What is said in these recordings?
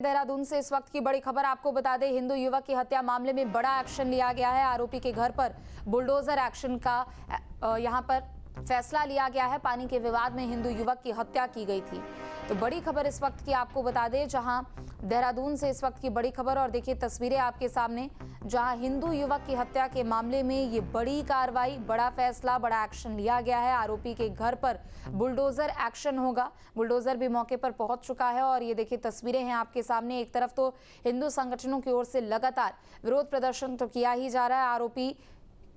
देहरादून से इस वक्त की बड़ी खबर आपको बता दें, हिंदू युवक की हत्या मामले में बड़ा एक्शन लिया गया है। आरोपी के घर पर बुलडोजर एक्शन का यहां पर फैसला लिया गया है। पानी के विवाद में हिंदू युवक की हत्या की गई थी। तो बड़ी खबर इस वक्त की आपको बता दें, जहां देहरादून से इस वक्त की बड़ी खबर। और देखिए तस्वीरें आपके सामने, जहां हिंदू युवक की हत्या के मामले में ये बड़ी कार्रवाई, बड़ा फैसला, बड़ा एक्शन लिया गया है। आरोपी के घर पर बुलडोजर एक्शन होगा। बुलडोजर भी मौके पर पहुंच चुका है। और ये देखिए तस्वीरें हैं आपके सामने। एक तरफ तो हिंदू संगठनों की ओर से लगातार विरोध प्रदर्शन तो किया ही जा रहा है, आरोपी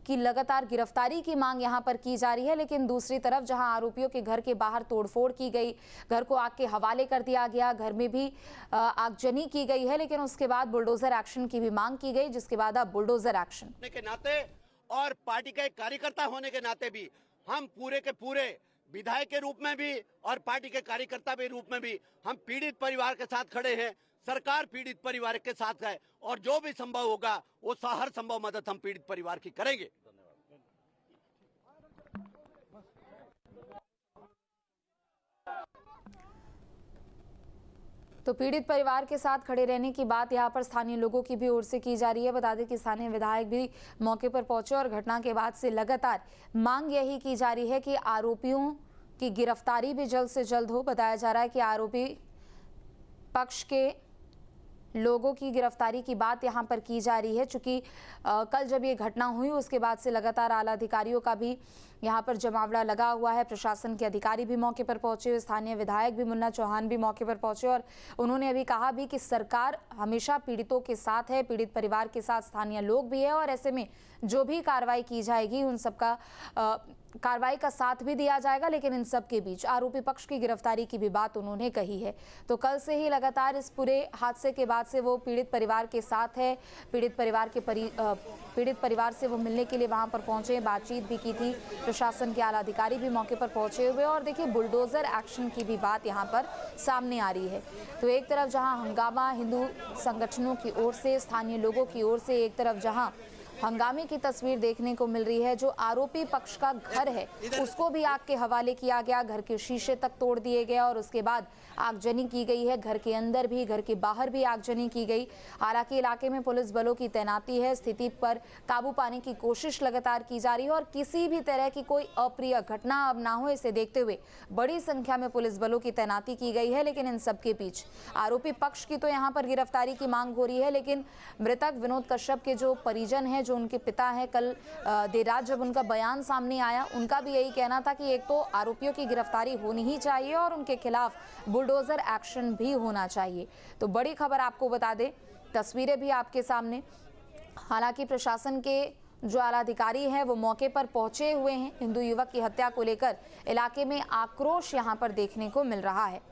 की लगातार गिरफ्तारी की मांग यहां पर की जा रही है। लेकिन दूसरी तरफ जहां आरोपियों के घर के बाहर तोड़फोड़ की गई, घर को आग के हवाले कर दिया गया, घर में भी आगजनी की गई है, लेकिन उसके बाद बुलडोजर एक्शन की भी मांग की गई, जिसके बाद अब बुलडोजर एक्शन के नाते और पार्टी के कार्यकर्ता होने के नाते भी हम पूरे के पूरे विधायक के रूप में भी और पार्टी के कार्यकर्ता के रूप में भी हम पीड़ित परिवार के साथ खड़े हैं। सरकार पीड़ित परिवार के साथ है और जो भी संभव होगा वो हर संभव मदद हम पीड़ित परिवार की करेंगे। तो पीड़ित परिवार के साथ खड़े रहने की बात यहां पर स्थानीय लोगों की भी ओर से की जा रही है। बता दें कि स्थानीय विधायक भी मौके पर पहुंचे और घटना के बाद से लगातार मांग यही की जा रही है कि आरोपियों की गिरफ्तारी भी जल्द से जल्द हो। बताया जा रहा है कि आरोपी पक्ष के लोगों की गिरफ्तारी की बात यहां पर की जा रही है। चूंकि कल जब ये घटना हुई उसके बाद से लगातार आला अधिकारियों का भी यहां पर जमावड़ा लगा हुआ है। प्रशासन के अधिकारी भी मौके पर पहुंचे, स्थानीय विधायक भी मुन्ना चौहान भी मौके पर पहुंचे और उन्होंने अभी कहा भी कि सरकार हमेशा पीड़ितों के साथ है, पीड़ित परिवार के साथ स्थानीय लोग भी है और ऐसे में जो भी कार्रवाई की जाएगी उन सबका कार्रवाई का साथ भी दिया जाएगा। लेकिन इन सब के बीच आरोपी पक्ष की गिरफ्तारी की भी बात उन्होंने कही है। तो कल से ही लगातार इस पूरे हादसे के बाद से वो पीड़ित परिवार के साथ है। पीड़ित परिवार से वो मिलने के लिए वहां पर पहुंचे, बातचीत भी की थी। प्रशासन के आला अधिकारी भी मौके पर पहुंचे हुए और देखिए बुलडोजर एक्शन की भी बात यहां पर सामने आ रही है। तो एक तरफ जहां हंगामा हिंदू संगठनों की ओर से, स्थानीय लोगों की ओर से, एक तरफ जहां हंगामे की तस्वीर देखने को मिल रही है। जो आरोपी पक्ष का घर है उसको भी आग के हवाले किया गया, घर के शीशे तक तोड़ दिए गए और उसके बाद आगजनी की गई है। घर के अंदर भी, घर के बाहर भी आगजनी की गई। हालांकि इलाके में पुलिस बलों की तैनाती है, स्थिति पर काबू पाने की कोशिश लगातार की जा रही है और किसी भी तरह की कोई अप्रिय घटना अब ना हो, इसे देखते हुए बड़ी संख्या में पुलिस बलों की तैनाती की गई है। लेकिन इन सबके बीच आरोपी पक्ष की तो यहाँ पर गिरफ्तारी की मांग हो रही है। लेकिन मृतक विनोद कश्यप के जो परिजन है, जो उनके पिता हैं, कल देर रात जब उनका बयान सामने आया, उनका भी यही कहना था कि एक तो आरोपियों की गिरफ्तारी होनी ही चाहिए और उनके खिलाफ बुलडोजर एक्शन भी होना चाहिए। तो बड़ी खबर आपको बता दें, तस्वीरें भी आपके सामने। हालांकि प्रशासन के जो आला अधिकारी हैं वो मौके पर पहुंचे हुए हैं। हिंदू युवक की हत्या को लेकर इलाके में आक्रोश यहां पर देखने को मिल रहा है।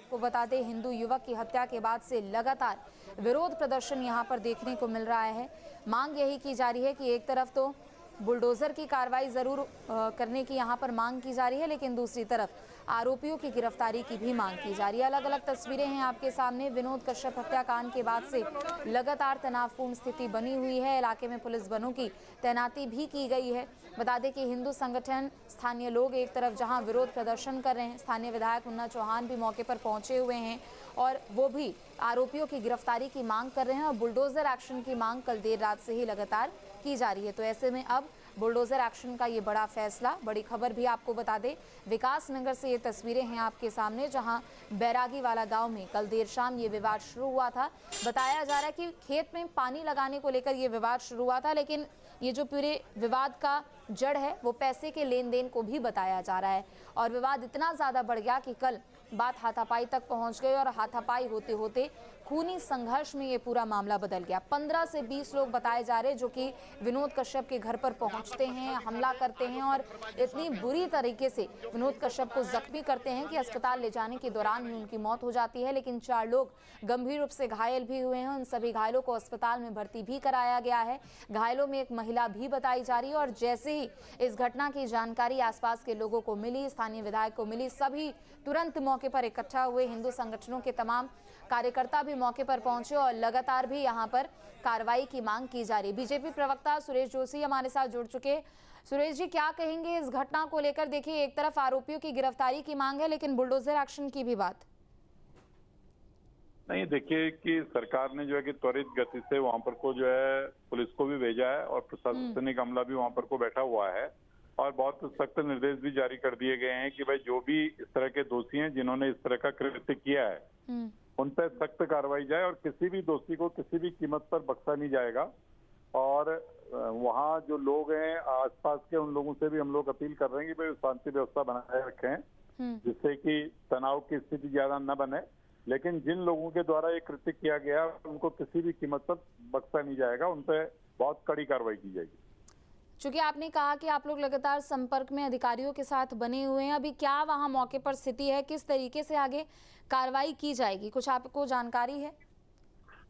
को बता दें, हिंदू युवक की हत्या के बाद से लगातार विरोध प्रदर्शन यहां पर देखने को मिल रहा है। मांग यही की जा रही है कि एक तरफ तो बुलडोजर की कार्रवाई जरूर करने की यहां पर मांग की जा रही है, लेकिन दूसरी तरफ आरोपियों की गिरफ्तारी की भी मांग की जा रही है। अलग अलग तस्वीरें हैं आपके सामने। विनोद कश्यप हत्याकांड के बाद से लगातार तनावपूर्ण स्थिति बनी हुई है। इलाके में पुलिस बलों की तैनाती भी की गई है। बता दें कि हिंदू संगठन, स्थानीय लोग एक तरफ जहां विरोध प्रदर्शन कर रहे हैं, स्थानीय विधायक मुन्ना चौहान भी मौके पर पहुंचे हुए हैं और वो भी आरोपियों की गिरफ्तारी की मांग कर रहे हैं और बुलडोजर एक्शन की मांग कल देर रात से ही लगातार की जा रही है। तो ऐसे में अब बुलडोजर एक्शन का ये बड़ा फैसला, बड़ी खबर भी आपको बता दें, विकास नगर से ये तस्वीरें हैं आपके सामने, जहां बैरागी वाला गांव में कल देर शाम ये विवाद शुरू हुआ था। बताया जा रहा है कि खेत में पानी लगाने को लेकर ये विवाद शुरू हुआ था, लेकिन ये जो पूरे विवाद का जड़ है वो पैसे के लेन देन को भी बताया जा रहा है और विवाद इतना ज़्यादा बढ़ गया कि कल बात हाथापाई तक पहुंच गई और हाथापाई होते होते खूनी संघर्ष में ये पूरा मामला बदल गया। 15 से 20 लोग बताए जा रहे जो कि विनोद कश्यप के घर पर पहुंचते हैं, हमला करते हैं और इतनी बुरी तरीके से विनोद कश्यप को जख्मी करते हैं कि अस्पताल ले जाने के दौरान ही उनकी मौत हो जाती है। लेकिन 4 लोग गंभीर रूप से घायल भी हुए हैं। उन सभी घायलों को अस्पताल में भर्ती भी कराया गया है। घायलों में एक महिला भी बताई जा रही है और जैसे ही इस घटना की जानकारी आसपास के लोगों को मिली, स्थानीय विधायक को मिली, सभी तुरंत मौके पर इकट्ठा हुए। हिंदू संगठनों के तमाम कार्यकर्ता भी मौके पर पहुंचे और लगातार भी यहां पर कार्रवाई की मांग की जा रही है। बीजेपी प्रवक्ता सुरेश जोशी हमारे साथ जुड़ चुके हैं। सुरेश जी, क्या कहेंगे इस घटना को लेकर? देखिए, एक तरफ आरोपियों की गिरफ्तारी की मांग है, लेकिन बुलडोजर एक्शन की भी बात। नहीं, देखिए कि सरकार ने जो है कि त्वरित गति से वहां पर को जो है पुलिस को भी भेजा है और प्रशासनिक अमला भी वहां पर को बैठा हुआ है और बहुत सख्त निर्देश भी जारी कर दिए गए हैं कि भाई जो भी इस तरह के दोषी हैं जिन्होंने इस तरह का कृत्य किया है उन पर सख्त कार्रवाई जाए और किसी भी दोषी को किसी भी कीमत पर बख्शा नहीं जाएगा। और वहाँ जो लोग हैं आसपास के उन लोगों से भी हम लोग अपील कर रहे हैं कि भाई शांति व्यवस्था बनाए रखें जिससे कि तनाव की स्थिति ज्यादा न बने। लेकिन जिन लोगों के द्वारा ये कृत्य किया गया उनको किसी भी कीमत पर बख्शा नहीं जाएगा, उन पर बहुत कड़ी कार्रवाई की जाएगी। चूंकि आपने कहा कि आप लोग लगातार संपर्क में अधिकारियों के साथ बने हुए हैं, अभी क्या वहां मौके पर स्थिति है, किस तरीके से आगे कार्रवाई की जाएगी, कुछ आपको जानकारी है?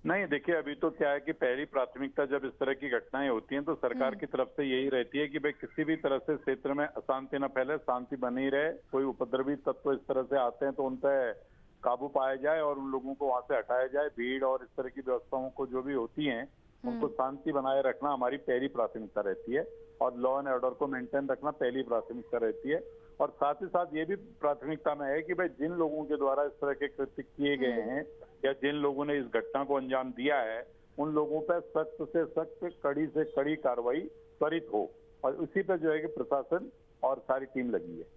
नहीं, देखिए अभी तो क्या है कि पहली प्राथमिकता जब इस तरह की घटनाएं होती हैं तो सरकार की तरफ से यही रहती है कि भाई किसी भी तरह से क्षेत्र में अशांति न फैले, शांति बनी रहे। कोई उपद्रवी तत्व इस तरह से आते हैं तो उन पर काबू पाया जाए और उन लोगों को वहां से हटाया जाए। भीड़ और इस तरह की व्यवस्थाओं को जो भी होती हैं उनको शांति बनाए रखना हमारी पहली प्राथमिकता रहती है और लॉ एंड ऑर्डर को मेंटेन रखना पहली प्राथमिकता रहती है। और साथ ही साथ ये भी प्राथमिकता में है कि भाई जिन लोगों के द्वारा इस तरह के कृत्य किए गए हैं या जिन लोगों ने इस घटना को अंजाम दिया है उन लोगों पर सख्त से सख्त, कड़ी से कड़ी कार्रवाई त्वरित हो और उसी पर जो है कि प्रशासन और सारी टीम लगी है।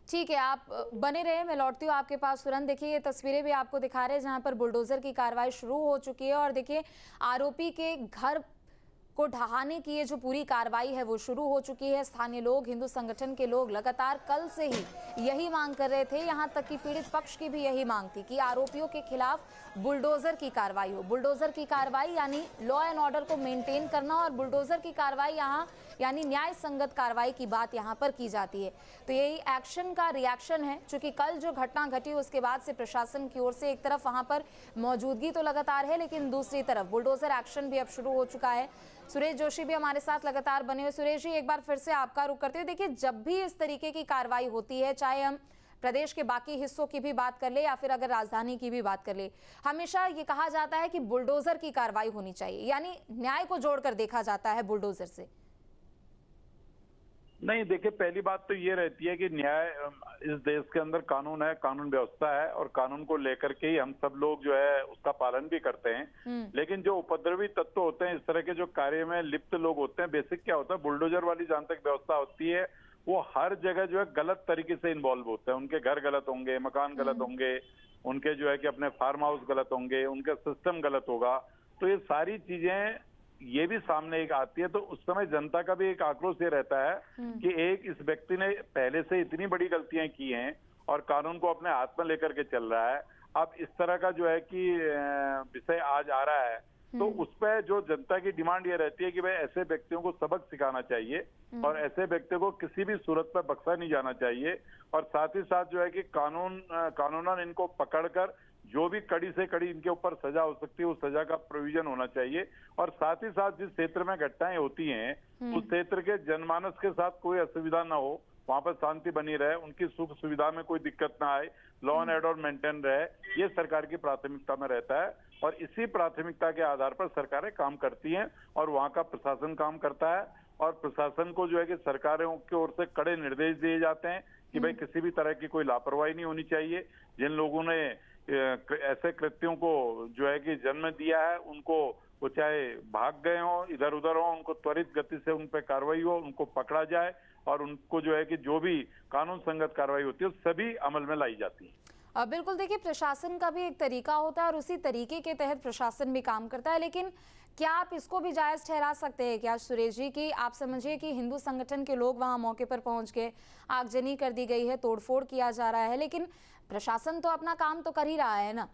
ठीक है, आप बने रहे, मैं लौटती हूँ आपके पास तुरंत। देखिए, ये तस्वीरें भी आपको दिखा रहे हैं जहां पर बुलडोजर की कार्रवाई शुरू हो चुकी है और देखिए आरोपी के घर को ढहाने की ये जो पूरी कार्रवाई है वो शुरू हो चुकी है। स्थानीय लोग, हिंदू संगठन के लोग लगातार कल से ही यही मांग कर रहे थे, यहाँ तक कि पीड़ित पक्ष की भी यही मांग थी कि आरोपियों के खिलाफ बुलडोजर की कार्रवाई हो। बुलडोजर की कार्रवाई यानी लॉ एंड ऑर्डर को मेंटेन करना और बुलडोजर की कार्रवाई यहाँ यानी न्याय संगत कार्रवाई की बात यहाँ पर की जाती है। तो यही एक्शन का रिएक्शन है, क्योंकि कल जो घटना घटी उसके बाद से प्रशासन की ओर से एक तरफ वहाँ पर मौजूदगी तो लगातार है, लेकिन दूसरी तरफ बुलडोजर एक्शन भी अब शुरू हो चुका है। सुरेश जोशी भी हमारे साथ लगातार बने हुए। सुरेश जी, एक बार फिर से आपका रुख करते हुए, देखिए जब भी इस तरीके की कार्रवाई होती है, चाहे हम प्रदेश के बाकी हिस्सों की भी बात कर ले या फिर अगर राजधानी की भी बात कर ले, हमेशा ये कहा जाता है कि बुलडोजर की कार्रवाई होनी चाहिए, यानी न्याय को जोड़कर देखा जाता है बुलडोजर से। नहीं, देखिए पहली बात तो ये रहती है कि न्याय इस देश के अंदर कानून है, कानून व्यवस्था है और कानून को लेकर के ही हम सब लोग जो है उसका पालन भी करते हैं। लेकिन जो उपद्रवी तत्व होते हैं, इस तरह के जो कार्य में लिप्त लोग होते हैं, बेसिक क्या होता है, बुलडोजर वाली जहां तक व्यवस्था होती है वो हर जगह जो है गलत तरीके से इन्वॉल्व होते हैं। उनके घर गलत होंगे, मकान गलत होंगे, उनके जो है कि अपने फार्म हाउस गलत होंगे, उनका सिस्टम गलत होगा। तो ये सारी चीजें ये भी सामने एक आती है तो उस समय जनता का भी एक आक्रोश ये रहता है कि एक इस व्यक्ति ने पहले से इतनी बड़ी गलतियां की हैं और कानून को अपने हाथ में लेकर के चल रहा है, अब इस तरह का जो है कि विषय आज आ रहा है तो उस पर जो जनता की डिमांड ये रहती है कि भाई ऐसे व्यक्तियों को सबक सिखाना चाहिए और ऐसे व्यक्तियों को किसी भी सूरत पर बख्शा नहीं जाना चाहिए। और साथ ही साथ जो है कि कानूनन इनको पकड़कर जो भी कड़ी से कड़ी इनके ऊपर सजा हो सकती है उस सजा का प्रोविजन होना चाहिए। और साथ ही साथ जिस क्षेत्र में घटनाएं होती हैं उस क्षेत्र के जनमानस के साथ कोई असुविधा ना हो, वहां पर शांति बनी रहे, उनकी सुख सुविधा में कोई दिक्कत ना आए, लॉ एंड ऑर्डर मेंटेन रहे, ये सरकार की प्राथमिकता में रहता है। और इसी प्राथमिकता के आधार पर सरकारें काम करती हैं और वहां का प्रशासन काम करता है और प्रशासन को जो है कि सरकारों की ओर से कड़े निर्देश दिए जाते हैं कि भाई किसी भी तरह की कोई लापरवाही नहीं होनी चाहिए। जिन लोगों ने ऐसे कृत्यों को जो है कि जन्म दिया है उनको, वो चाहे भाग गए हो, इधर उधर हो, उनको त्वरित गति से उन पर कार्रवाई हो, उनको पकड़ा जाए और उनको जो है कि जो भी कानून संगत कार्रवाई होती है सभी अमल में लाई जाती है। बिल्कुल, देखिए प्रशासन का भी एक तरीका होता है और उसी तरीके के तहत प्रशासन भी काम करता है, लेकिन क्या आप इसको भी जायज ठहरा सकते हैं क्या सुरेश जी कि आप समझिए कि हिंदू संगठन के लोग वहां मौके पर पहुंच के आगजनी कर दी गई है, तोड़फोड़ किया जा रहा है, लेकिन प्रशासन तो अपना काम तो कर ही रहा है ना?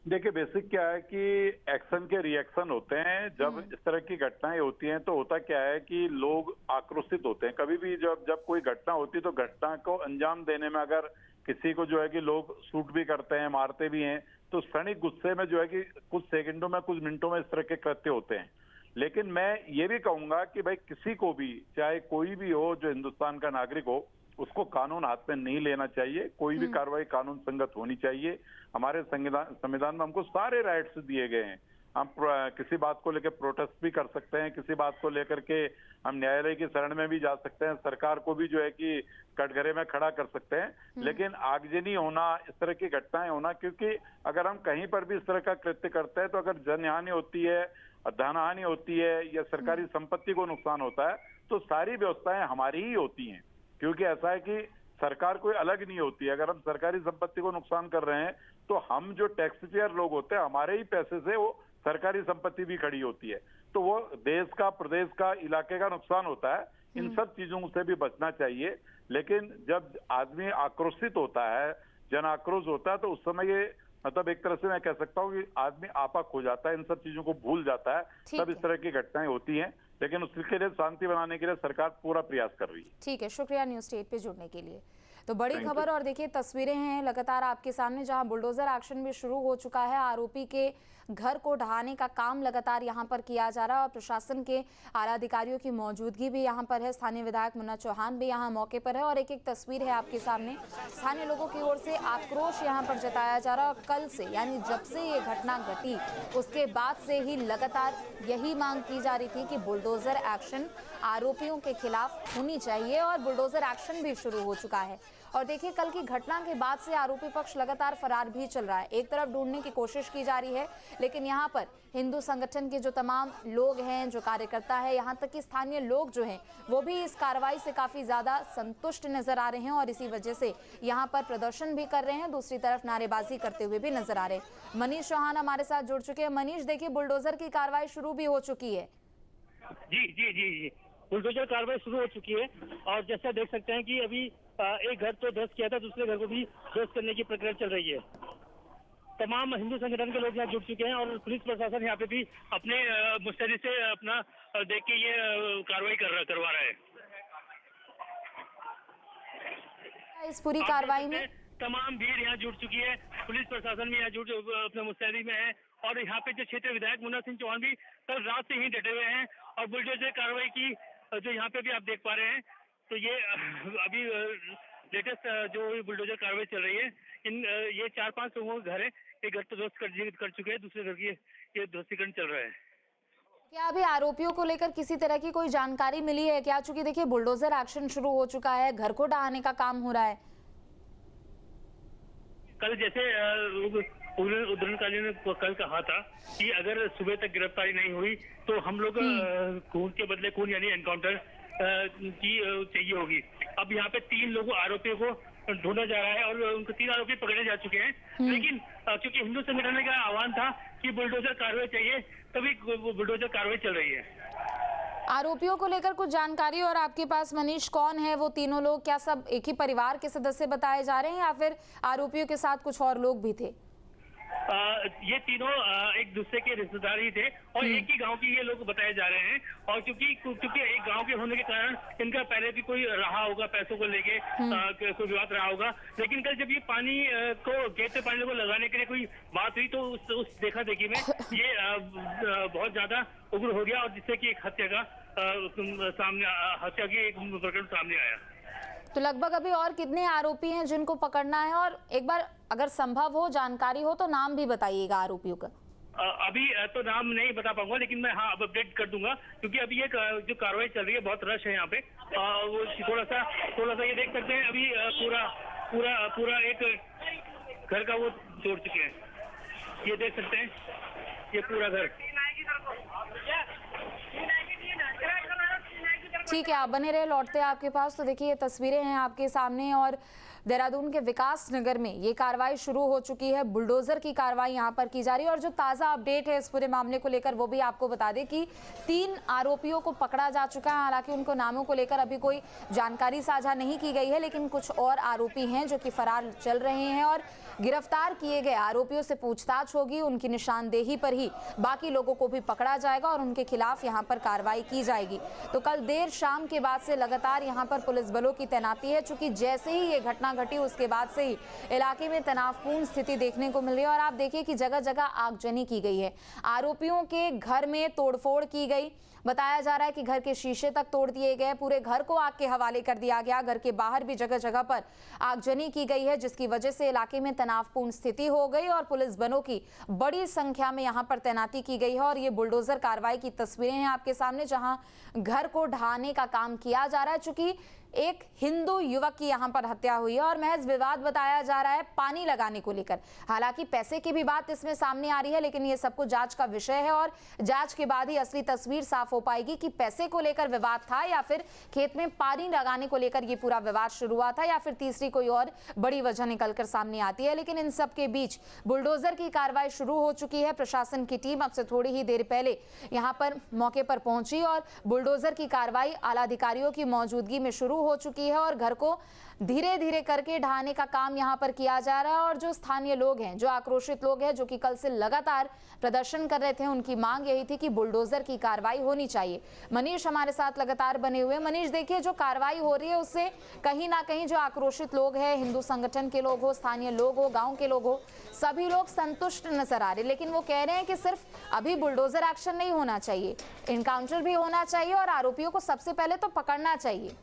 देखिए बेसिक क्या है कि एक्शन के रिएक्शन होते हैं। जब इस तरह की घटनाएं होती हैं तो होता क्या है कि लोग आक्रोशित होते हैं। कभी भी जब कोई घटना होती है तो घटना को अंजाम देने में अगर किसी को जो है कि लोग शूट भी करते हैं, मारते भी हैं, तो क्षणिक गुस्से में जो है कि कुछ सेकंडों में, कुछ मिनटों में इस तरह के कृत्य होते हैं। लेकिन मैं ये भी कहूंगा कि भाई किसी को भी, चाहे कोई भी हो जो हिंदुस्तान का नागरिक हो, उसको कानून हाथ में नहीं लेना चाहिए। कोई भी कार्रवाई कानून संगत होनी चाहिए। हमारे संविधान में हमको सारे राइट्स दिए गए हैं। हम किसी बात को लेकर प्रोटेस्ट भी कर सकते हैं, किसी बात को लेकर के हम न्यायालय की शरण में भी जा सकते हैं, सरकार को भी जो है कि कटघरे में खड़ा कर सकते हैं। लेकिन आगजनी होना, इस तरह की घटनाएं होना, क्योंकि अगर हम कहीं पर भी इस तरह का कृत्य करते हैं तो अगर जनहानि होती है, धन हानि होती है या सरकारी संपत्ति को नुकसान होता है तो सारी व्यवस्थाएं हमारी ही होती हैं। क्योंकि ऐसा है कि सरकार कोई अलग नहीं होती है। अगर हम सरकारी संपत्ति को नुकसान कर रहे हैं तो हम जो टैक्स पेयर लोग होते हैं, हमारे ही पैसे से वो सरकारी संपत्ति भी खड़ी होती है, तो वो देश का, प्रदेश का, इलाके का नुकसान होता है। इन सब चीजों से भी बचना चाहिए। लेकिन जब आदमी आक्रोशित होता है, जन आक्रोश होता है, तो उस समय ये मतलब एक तरह से मैं कह सकता हूँ कि आदमी आपा खो जाता है, इन सब चीजों को भूल जाता है, तब इस तरह की घटनाएं होती हैं। लेकिन उसके लिए शांति बनाने के लिए सरकार पूरा प्रयास कर रही है। ठीक है, शुक्रिया न्यूज़ स्टेट पे जुड़ने के लिए। तो बड़ी खबर और देखिए तस्वीरें हैं लगातार आपके सामने, जहां बुलडोजर एक्शन भी शुरू हो चुका है। आरोपी के घर को ढहाने का काम लगातार यहां पर किया जा रहा है और प्रशासन के आला अधिकारियों की मौजूदगी भी यहां पर है। स्थानीय विधायक मुन्ना चौहान भी यहां मौके पर है और एक एक तस्वीर है आपके सामने। स्थानीय लोगों की ओर से आक्रोश यहां पर जताया जा रहा है और कल से, यानी जब से ये घटना घटी उसके बाद से ही लगातार यही मांग की जा रही थी कि बुलडोजर एक्शन आरोपियों के खिलाफ होनी चाहिए और बुलडोजर एक्शन भी शुरू हो चुका है। और देखिए कल की घटना के बाद से आरोपी पक्ष लगातार फरार भी चल रहा है। एक तरफ ढूंढने की कोशिश की जा रही है, लेकिन यहाँ पर हिंदू संगठन के जो तमाम लोग हैं, जो कार्यकर्ता है, यहाँ तक कि स्थानीय लोग जो हैं वो भी इस कार्रवाई से काफी ज्यादा संतुष्ट नजर आ रहे हैं और इसी वजह से यहाँ पर प्रदर्शन भी कर रहे हैं, दूसरी तरफ नारेबाजी करते हुए भी नजर आ रहे हैं। मनीष चौहान हमारे साथ जुड़ चुके हैं। मनीष, देखिए बुलडोजर की कार्रवाई शुरू भी हो चुकी है। जी जी जी जी बुलडोजर कार्रवाई शुरू हो चुकी है और जैसा देख सकते हैं कि अभी एक घर तो ध्वस्त किया था, दूसरे घर को भी ध्वस्त करने की प्रक्रिया चल रही है। तमाम हिंदू संगठन के लोग यहाँ जुड़ चुके हैं और पुलिस प्रशासन यहाँ पे भी अपने मुस्तैदी से अपना देख के ये कार्रवाई करवा रहा है। इस पूरी कार्रवाई में तमाम भीड़ यहाँ जुड़ चुकी है, पुलिस प्रशासन भी यहाँ अपने मुस्तैदी में है और यहाँ पे जो क्षेत्रीय विधायक मुन्ना सिंह चौहान भी कल रात से ही डटे हुए हैं और बुलडोजर कार्रवाई की जो यहाँ पे भी आप देख पा रहे हैं। तो ये अभी लेटेस्ट जो बुलडोजर कार्रवाई चल रही है, ये 4-5 लोगों के घर है, एक घर तो ध्वस्त कर चुके हैं, दूसरे घर की ये ध्वस्तीकरण चल रहा है। क्या अभी आरोपियों को लेकर किसी तरह की कोई जानकारी मिली है क्या? चूंकि देखिए बुलडोजर एक्शन शुरू हो चुका है, घर को ढहाने का काम हो रहा है। कल जैसे उद्धरणकारियों ने कल कहा था कि अगर सुबह तक गिरफ्तारी नहीं हुई तो हम लोग खून के बदले खून यानी एनकाउंटर की चाहिए होगी। अब यहाँ पे 3 लोगों आरोपियों को ढूंढा जा रहा है और उनको 3 आरोपी पकड़े जा चुके हैं। लेकिन क्योंकि हिंदू संगठन का आह्वान था कि बुलडोजर कार्रवाई चाहिए, तभी बुलडोजर कार्रवाई चल रही है। आरोपियों को लेकर कुछ जानकारी और आपके पास मनीष, कौन है वो तीनों लोग? क्या सब एक ही परिवार के सदस्य बताए जा रहे हैं या फिर आरोपियों के साथ कुछ और लोग भी थे? ये तीनों एक दूसरे के रिश्तेदार ही थे और एक ही गांव के ये लोग बताए जा रहे हैं और क्योंकि एक गांव के होने के कारण इनका पहले भी कोई रहा होगा, पैसों को लेके कोई विवाद रहा होगा। लेकिन कल जब ये पानी को गेट से पानी को लगाने के लिए कोई बात हुई तो उस देखा देखी में ये बहुत ज्यादा उग्र हो गया और जिससे कि एक हत्या की एक प्रकरण सामने आया। तो लगभग अभी और कितने आरोपी हैं जिनको पकड़ना है? और एक बार अगर संभव हो, जानकारी हो तो नाम भी बताइएगा आरोपियों का। अभी तो नाम नहीं बता पाऊंगा, लेकिन मैं हाँ अपडेट कर दूंगा क्योंकि अभी ये जो कार्रवाई चल रही है बहुत रश है यहाँ पे। वो थोड़ा सा ये देख सकते हैं अभी पूरा एक घर का वो तोड़ चुके हैं, ये देख सकते हैं ये पूरा घर। ठीक है, आप बने रहे, लौटते हैं आपके पास। तो देखिए ये तस्वीरें हैं आपके सामने और देहरादून के विकास नगर में ये कार्रवाई शुरू हो चुकी है। बुलडोजर की कार्रवाई यहां पर की जा रही है और जो ताजा अपडेट है इस पूरे मामले को लेकर वो भी आपको बता दें कि 3 आरोपियों को पकड़ा जा चुका है। हालांकि उनको नामों को लेकर अभी कोई जानकारी साझा नहीं की गई है, लेकिन कुछ और आरोपी हैं जो कि फरार चल रहे हैं और गिरफ्तार किए गए आरोपियों से पूछताछ होगी। उनकी निशानदेही पर ही बाकी लोगों को भी पकड़ा जाएगा और उनके खिलाफ यहां पर कार्रवाई की जाएगी। तो कल देर शाम के बाद से लगातार यहां पर पुलिस बलों की तैनाती है, चूंकि जैसे ही ये घटना घटी उसके बाद से ही इलाके में तनावपूर्ण स्थिति देखने को मिल रही है। और आप देखिए कि जगह जगह आगजनी की गई है, आरोपियों के घर में तोड़फोड़ की गई। बताया जा रहा है कि घर के शीशे तक तोड़ दिए गए, पूरे घर को आग के हवाले कर दिया गया। घर के बाहर भी जगह जगह पर आगजनी की गई है, जिसकी वजह से इलाके में तनावपूर्ण स्थिति हो गई और पुलिस बलों की बड़ी संख्या में यहां पर तैनाती की गई है। और ये बुलडोजर कार्रवाई की तस्वीरें हैं आपके सामने, जहां घर को ढहाने का काम किया जा रहा है। चूंकि एक हिंदू युवक की यहां पर हत्या हुई है और महज विवाद बताया जा रहा है पानी लगाने को लेकर। हालांकि पैसे की भी बात इसमें सामने आ रही है, लेकिन ये सब कुछ जांच का विषय है और जांच के बाद ही असली तस्वीर साफ हो पाएगी कि पैसे को लेकर विवाद था या फिर खेत में पानी लगाने को लेकर ये पूरा विवाद शुरू हुआ था या फिर तीसरी कोई और बड़ी वजह निकलकर सामने आती है। लेकिन इन सब के बीच बुलडोजर की कार्रवाई शुरू हो चुकी है। प्रशासन की टीम अब से थोड़ी ही देर पहले यहाँ पर मौके पर पहुंची और बुलडोजर की कार्रवाई आला अधिकारियों की मौजूदगी में शुरू हो चुकी है और घर को धीरे धीरे करके ढहाने का काम यहां पर किया जा रहा है। और जो स्थानीय लोग हैं, जो आक्रोशित लोग हैं, जो कि कल से लगातार प्रदर्शन कर रहे थे, उनकी मांग यही थी कि बुलडोजर की कार्रवाई होनी चाहिए। मनीष हमारे साथ लगातार बने हुए। मनीष, देखिए जो कार्रवाई हो रही है उससे कहीं ना कहीं जो आक्रोशित लोग हैं, हिंदू संगठन के लोग हो, स्थानीय लोग हो, गाँव के लोग हो, सभी लोग संतुष्ट नजर आ रहे, लेकिन वो कह रहे हैं कि सिर्फ अभी बुलडोजर एक्शन नहीं होना चाहिए, इनकाउंटर भी होना चाहिए और आरोपियों को सबसे पहले तो पकड़ना चाहिए।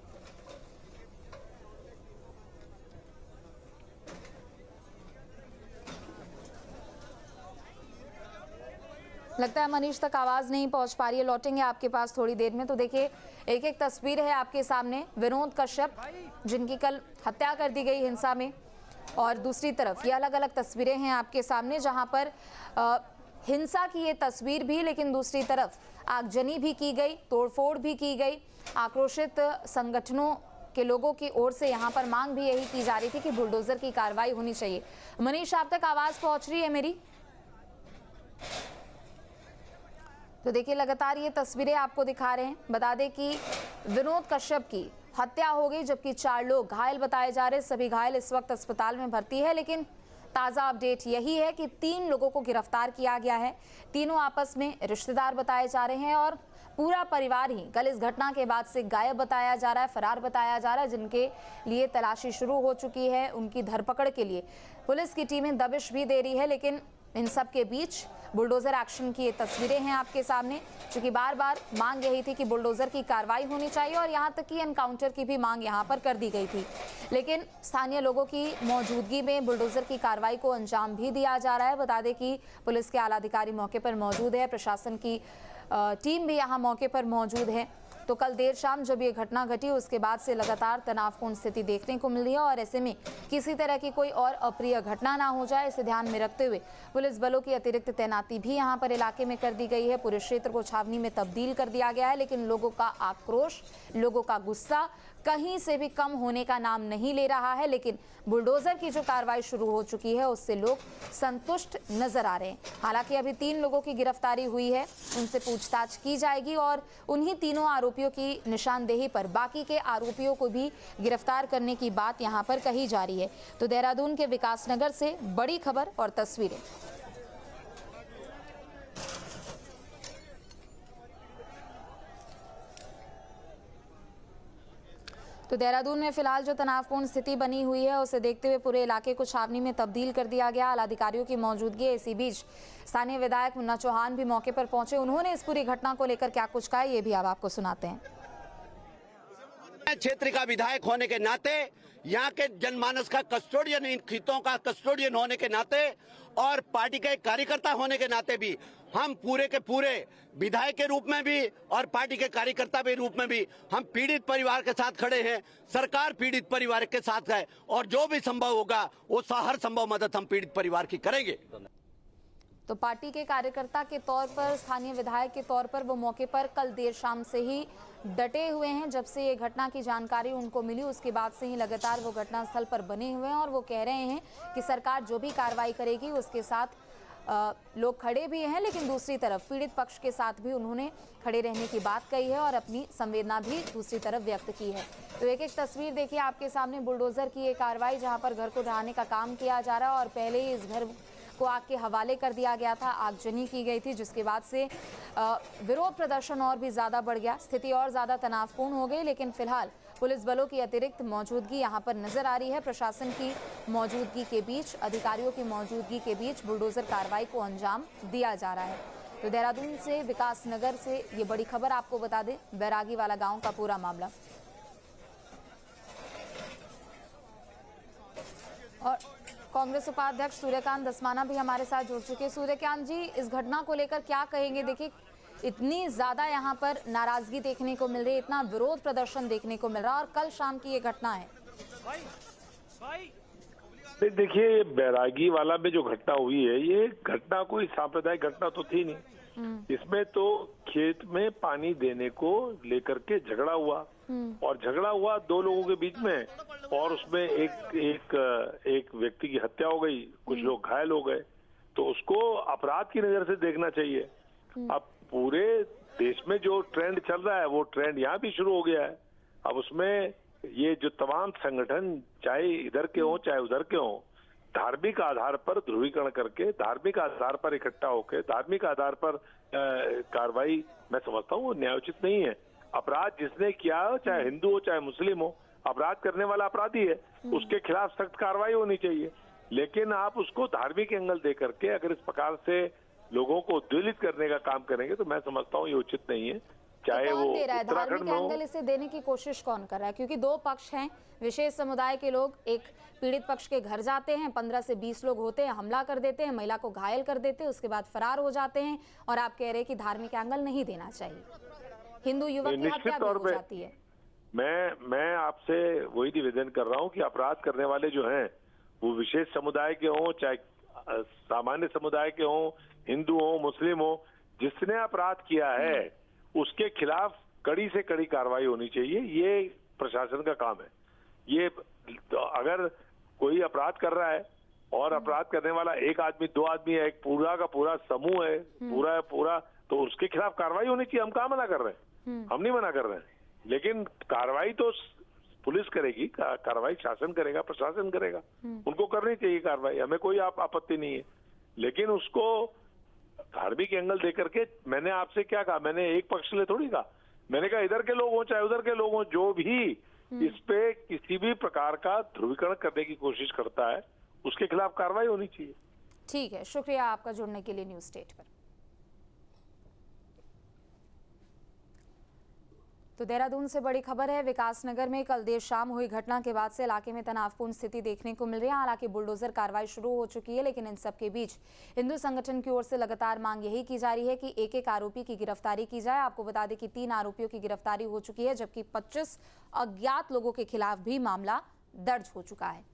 लगता है मनीष तक आवाज नहीं पहुंच पा रही है, लौटेंगे आपके पास थोड़ी देर में। तो देखिए एक एक तस्वीर है आपके सामने, विनोद कश्यप जिनकी कल हत्या कर दी गई हिंसा में, और दूसरी तरफ ये अलग अलग तस्वीरें हैं आपके सामने जहां पर हिंसा की ये तस्वीर भी, लेकिन दूसरी तरफ आगजनी भी की गई, तोड़फोड़ भी की गई। आक्रोशित संगठनों के लोगों की ओर से यहाँ पर मांग भी यही की जा रही थी कि बुलडोजर की कार्रवाई होनी चाहिए। मनीष, आप तक आवाज पहुंच रही है मेरी? तो देखिए लगातार ये तस्वीरें आपको दिखा रहे हैं। बता दें कि विनोद कश्यप की हत्या हो गई, जबकि 4 लोग घायल बताए जा रहे हैं। सभी घायल इस वक्त अस्पताल में भर्ती है, लेकिन ताज़ा अपडेट यही है कि 3 लोगों को गिरफ्तार किया गया है। तीनों आपस में रिश्तेदार बताए जा रहे हैं और पूरा परिवार ही कल इस घटना के बाद से गायब बताया जा रहा है, फरार बताया जा रहा है, जिनके लिए तलाशी शुरू हो चुकी है। उनकी धरपकड़ के लिए पुलिस की टीमें दबिश भी दे रही है। लेकिन इन सब के बीच बुलडोजर एक्शन की ये तस्वीरें हैं आपके सामने, क्योंकि बार बार मांग यही थी कि बुलडोजर की कार्रवाई होनी चाहिए और यहाँ तक कि एनकाउंटर की भी मांग यहाँ पर कर दी गई थी। लेकिन स्थानीय लोगों की मौजूदगी में बुलडोजर की कार्रवाई को अंजाम भी दिया जा रहा है। बता दें कि पुलिस के आला अधिकारी मौके पर मौजूद है, प्रशासन की टीम भी यहाँ मौके पर मौजूद है। तो कल देर शाम जब ये घटना घटी उसके बाद से लगातार तनावपूर्ण स्थिति देखने को मिल रही है और ऐसे में किसी तरह की कोई और अप्रिय घटना ना हो जाए, इसे ध्यान में रखते हुए पुलिस बलों की अतिरिक्त तैनाती भी यहाँ पर इलाके में कर दी गई है। पूरे क्षेत्र को छावनी में तब्दील कर दिया गया है, लेकिन लोगों का आक्रोश, लोगों का गुस्सा कहीं से भी कम होने का नाम नहीं ले रहा है। लेकिन बुलडोजर की जो कार्रवाई शुरू हो चुकी है उससे लोग संतुष्ट नजर आ रहे हैं। हालांकि अभी 3 लोगों की गिरफ्तारी हुई है, उनसे पूछताछ की जाएगी और उन्हीं तीनों आरोपियों की निशानदेही पर बाकी के आरोपियों को भी गिरफ्तार करने की बात यहां पर कही जा रही है। तो देहरादून के विकासनगर से बड़ी खबर और तस्वीरें। तो देहरादून में फिलहाल जो तनावपूर्ण स्थिति बनी हुई है उसे देखते हुए पूरे इलाके को छावनी में तब्दील कर दिया गया। आला अधिकारियों की मौजूदगी है। इसी बीच स्थानीय विधायक मुन्ना चौहान भी मौके पर पहुंचे। उन्होंने इस पूरी घटना को लेकर क्या कुछ कहा, ये भी अब आपको सुनाते हैं। क्षेत्र का विधायक होने के नाते, यहाँ के जनमानस का कस्टोडियन, इन खितों का कस्टोडियन होने के नाते और पार्टी के कार्यकर्ता होने के नाते भी हम पूरे के पूरे विधायक के रूप में भी और पार्टी के कार्यकर्ता के रूप में भी हम पीड़ित परिवार के साथ खड़े हैं। सरकार पीड़ित परिवार के साथ है और जो भी संभव होगा वो हर संभव मदद हम पीड़ित परिवार की करेंगे। तो पार्टी के कार्यकर्ता के तौर पर, स्थानीय विधायक के तौर पर वो मौके पर कल देर शाम से ही डटे हुए हैं। जब से ये घटना की जानकारी उनको मिली उसके बाद से ही लगातार वो घटनास्थल पर बने हुए हैं और वो कह रहे हैं कि सरकार जो भी कार्रवाई करेगी उसके साथ लोग खड़े भी हैं, लेकिन दूसरी तरफ पीड़ित पक्ष के साथ भी उन्होंने खड़े रहने की बात कही है और अपनी संवेदना भी दूसरी तरफ व्यक्त की है। तो एक एक तस्वीर देखिए आपके सामने, बुलडोजर की ये कार्रवाई जहां पर घर को ढहाने का काम किया जा रहा है और पहले ही इस घर को आग के हवाले कर दिया गया था, आगजनी की गई थी, जिसके बाद से विरोध प्रदर्शन और भी ज़्यादा बढ़ गया, स्थिति और ज़्यादा तनावपूर्ण हो गई। लेकिन फिलहाल पुलिस बलों की अतिरिक्त मौजूदगी यहाँ पर नजर आ रही है। प्रशासन की मौजूदगी के बीच, अधिकारियों की मौजूदगी के बीच बुलडोजर कार्रवाई को अंजाम दिया जा रहा है। तो देहरादून से, विकास नगर से ये बड़ी खबर आपको बता दें, बैरागी वाला गाँव का पूरा मामला। और कांग्रेस उपाध्यक्ष सूर्यकांत धस्माना भी हमारे साथ जुड़ चुके हैं। सूर्यकांत जी, इस घटना को लेकर क्या कहेंगे? देखिए, इतनी ज्यादा यहाँ पर नाराजगी देखने को मिल रही है, इतना विरोध प्रदर्शन देखने को मिल रहा है और कल शाम की ये घटना है। देखिए, ये बैरागी वाला में जो घटना हुई है, ये घटना कोई सांप्रदायिक घटना तो थी नहीं। इसमें तो खेत में पानी देने को लेकर के झगड़ा हुआ और झगड़ा हुआ दो लोगों के बीच में और उसमें एक व्यक्ति की हत्या हो गई, कुछ लोग घायल हो गए। तो उसको अपराध की नजर से देखना चाहिए। अब पूरे देश में जो ट्रेंड चल रहा है वो ट्रेंड यहाँ भी शुरू हो गया है। अब उसमें ये जो तमाम संगठन, चाहे इधर के हों चाहे उधर के हों, धार्मिक आधार पर ध्रुवीकरण करके, धार्मिक आधार पर इकट्ठा होकर, धार्मिक आधार पर कार्रवाई, मैं समझता हूँ वो न्यायोचित नहीं है। अपराध जिसने किया हो, चाहे हिंदू हो चाहे मुस्लिम हो, अपराध करने वाला अपराधी है, उसके खिलाफ सख्त कार्रवाई होनी चाहिए। लेकिन आप उसको धार्मिक एंगल दे करके अगर इस प्रकार से लोगों को उद्वेलित करने का काम करेंगे तो मैं समझता हूँ ये उचित नहीं है। चाहे वो धार्मिक एंगल इसे देने की कोशिश कौन कर रहा है? क्योंकि दो पक्ष हैं, विशेष समुदाय के लोग एक पीड़ित पक्ष के घर जाते हैं, 15 से 20 लोग होते हैं, हमला कर देते हैं, महिला को घायल कर देते हैं, उसके बाद फरार हो जाते हैं और आप कह रहे हैं कि धार्मिक एंगल नहीं देना चाहिए, हिंदू युवक की हत्या भी हो जाती है। मैं आपसे वही निवेदन कर रहा हूँ कि अपराध करने वाले जो हैं वो विशेष समुदाय के हों चाहे सामान्य समुदाय के हों, हिंदू हो मुस्लिम हो, जिसने अपराध किया है उसके खिलाफ कड़ी से कड़ी कार्रवाई होनी चाहिए। ये प्रशासन का काम है। ये तो अगर कोई अपराध कर रहा है और अपराध करने वाला एक आदमी, दो आदमी है, एक पूरा का पूरा समूह है, पूरा, तो उसके खिलाफ कार्रवाई होनी चाहिए। हम कहाँ मना कर रहे हैं? हम नहीं मना कर रहे हैं, लेकिन कार्रवाई तो पुलिस करेगी, कार्रवाई शासन करेगा, प्रशासन करेगा, उनको करनी चाहिए कार्रवाई, हमें कोई आपत्ति नहीं है। लेकिन उसको धार्मिक एंगल देकर के, मैंने आपसे क्या कहा, मैंने एक पक्ष ले थोड़ी कहा, मैंने कहा इधर के लोग हों चाहे उधर के लोग हों, जो भी इस पे किसी भी प्रकार का ध्रुवीकरण करने की कोशिश करता है उसके खिलाफ कार्रवाई होनी चाहिए। ठीक है, शुक्रिया आपका जुड़ने के लिए न्यूज स्टेट पर। तो देहरादून से बड़ी खबर है, विकास नगर में कल देर शाम हुई घटना के बाद से इलाके में तनावपूर्ण स्थिति देखने को मिल रही है। हालांकि बुलडोजर कार्रवाई शुरू हो चुकी है, लेकिन इन सब के बीच हिंदू संगठन की ओर से लगातार मांग यही की जा रही है कि एक एक आरोपी की गिरफ्तारी की जाए। आपको बता दें कि 3 आरोपियों की गिरफ्तारी हो चुकी है, जबकि 25 अज्ञात लोगों के खिलाफ भी मामला दर्ज हो चुका है।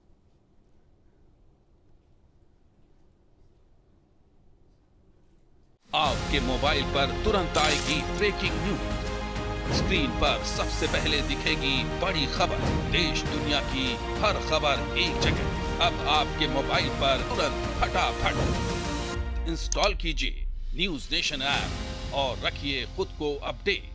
आपके मोबाइल पर तुरंत आएगी ब्रेकिंग न्यूज, स्क्रीन पर सबसे पहले दिखेगी बड़ी खबर, देश दुनिया की हर खबर एक जगह। अब आपके मोबाइल पर तुरंत फटाफट इंस्टॉल कीजिए न्यूज नेशन ऐप और रखिए खुद को अपडेट।